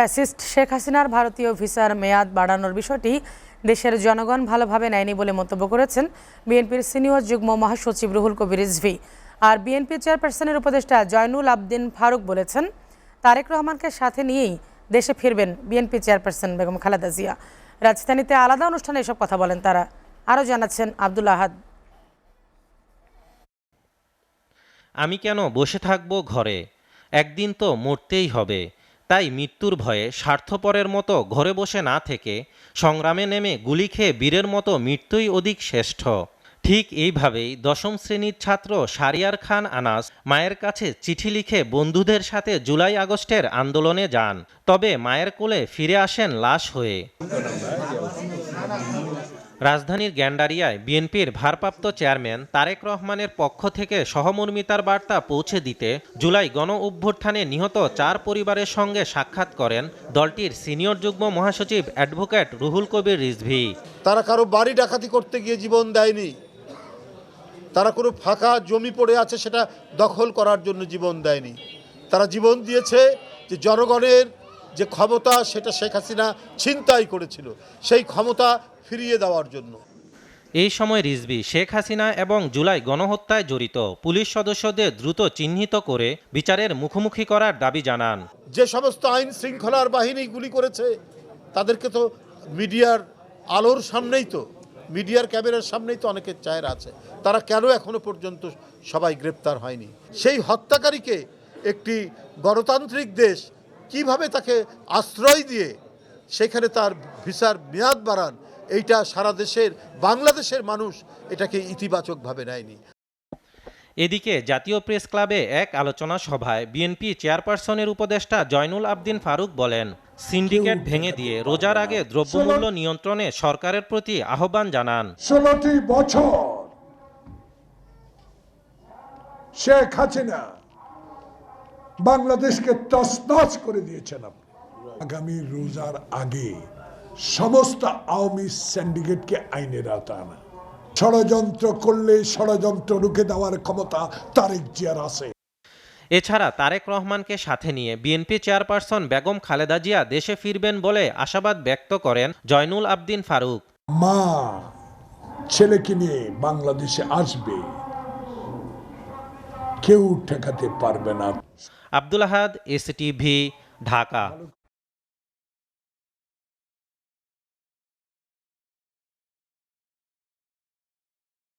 Fascist Sheikh হাসিনার ভারতীয় ভিসার মেয়াদ বাড়ানোর বিষয়টি দেশের জনগণ ভালোভাবে নেয়নি বলে মন্তব্য করেছেন বিএনপির সিনিয়র যুগ্ম মহাসচিব রুহুল কবির রিজভী। আর বিএনপি চেয়ারপারসনের উপদেষ্টা জয়নুল আবদিন ফারুক বলেছেন, তারেক রহমানকে সাথে নিয়েই দেশে ফিরবেন বিএনপি চেয়ারপারসন বেগম খালেদা জিয়া। রাজধানীতে আলাদা অনুষ্ঠানে এসব কথা বলেন তারা। আরও জানাচ্ছেন আব্দুল আহাদ। আমি কেন বসে থাকবো ঘরে, একদিন তো মরতেই হবে। তাই মৃত্যুর ভয়ে স্বার্থপরের মতো ঘরে বসে না থেকে সংগ্রামে নেমে গুলি খেয়ে বীরের মতো মৃত্যুই অধিক শ্রেষ্ঠ। ঠিক এইভাবেই দশম শ্রেণীর ছাত্র শারিয়ার খান আনাস মায়ের কাছে চিঠি লিখে বন্ধুদের সাথে জুলাই আগস্টের আন্দোলনে যান। তবে মায়ের কোলে ফিরে আসেন লাশ হয়ে। রাজধানীর গ্যান্ডারিয়ায় বিএনপির ভারপ্রাপ্ত চেয়ারম্যান তারেক রহমানের পক্ষ থেকে সহমর্মিতার বার্তা পৌঁছে দিতে জুলাই গণ অভ্যুত্থানে নিহত 4 পরিবারের সঙ্গে সাক্ষাৎ করেন দলটির সিনিয়র যুগ্ম মহাসচিব অ্যাডভোকেট রুহুল কবির রিজভী। তারা কারো বাড়ি ডাকাতি করতে গিয়ে জীবন দেয়নি, তারা কোনো ফাঁকা জমি পড়ে আছে সেটা দখল করার জন্য জীবন দেয়নি। তারা জীবন দিয়েছে যে জনগণের যে ক্ষমতা সেটা শেখ হাসিনা ছিনতাই করেছিল, সেই ক্ষমতা ফিরিয়ে দেওয়ার জন্য। এই সময় রিজভী শেখ হাসিনা এবং জুলাই গণহত্যায় জড়িত পুলিশ সদস্যদের দ্রুত চিহ্নিত করে বিচারের মুখোমুখি করার দাবি জানান। যে সমস্ত আইন শৃঙ্খলার বাহিনী গুলি করেছে তাদেরকে তো মিডিয়ার আলোর সামনেই, তো মিডিয়ার ক্যামেরার সামনেই তো অনেকের চায়ের আছে, তারা কেন এখনো পর্যন্ত সবাই গ্রেপ্তার হয়নি? সেই হত্যাকারীকে একটি গণতান্ত্রিক দেশ কিভাবে তাকে আশ্রয় দিয়ে সেখানে তার ভিসার মেয়াদ বাড়ান, এইটা সারা দেশের বাংলাদেশের মানুষ এটাকে ইতিবাচকভাবে নেয়নি। এদিকে জাতীয় প্রেস ক্লাবে এক আলোচনা সভায় বিএনপি চেয়ারপারসনের উপদেষ্টা জয়নুল আবদিন ফারুক বলেন, সিন্ডিকেট ভেঙে দিয়ে রোজার আগে দ্রব্যমূল্য নিয়ন্ত্রণে সরকারের প্রতি আহ্বান জানান। 16টি বছর শেখ হাসিনা বাংলাদেশকে তছনছ করে দিয়েছেন। আগামী রোজার আগে সমস্ত আওয়ামী সিন্ডিকেটকে আইনের আওতায় আনা, ষড়যন্ত্র করলে ষড়যন্ত্র রুখে দেওয়ার ক্ষমতা তারেক জিয়ার আছে। এছাড়া তারেক রহমানকে সাথে নিয়ে বিএনপি চেয়ারপারসন বেগম খালেদা জিয়া দেশে ফিরবেন বলে আশাবাদ ব্যক্ত করেন জয়নুল আবদিন ফারুক। মা ছেলেকে নিয়ে বাংলাদেশে আসবে, কেউ ঠেকাতে পারবে না। আব্দুল আহাদ, এসটিভি, ঢাকা।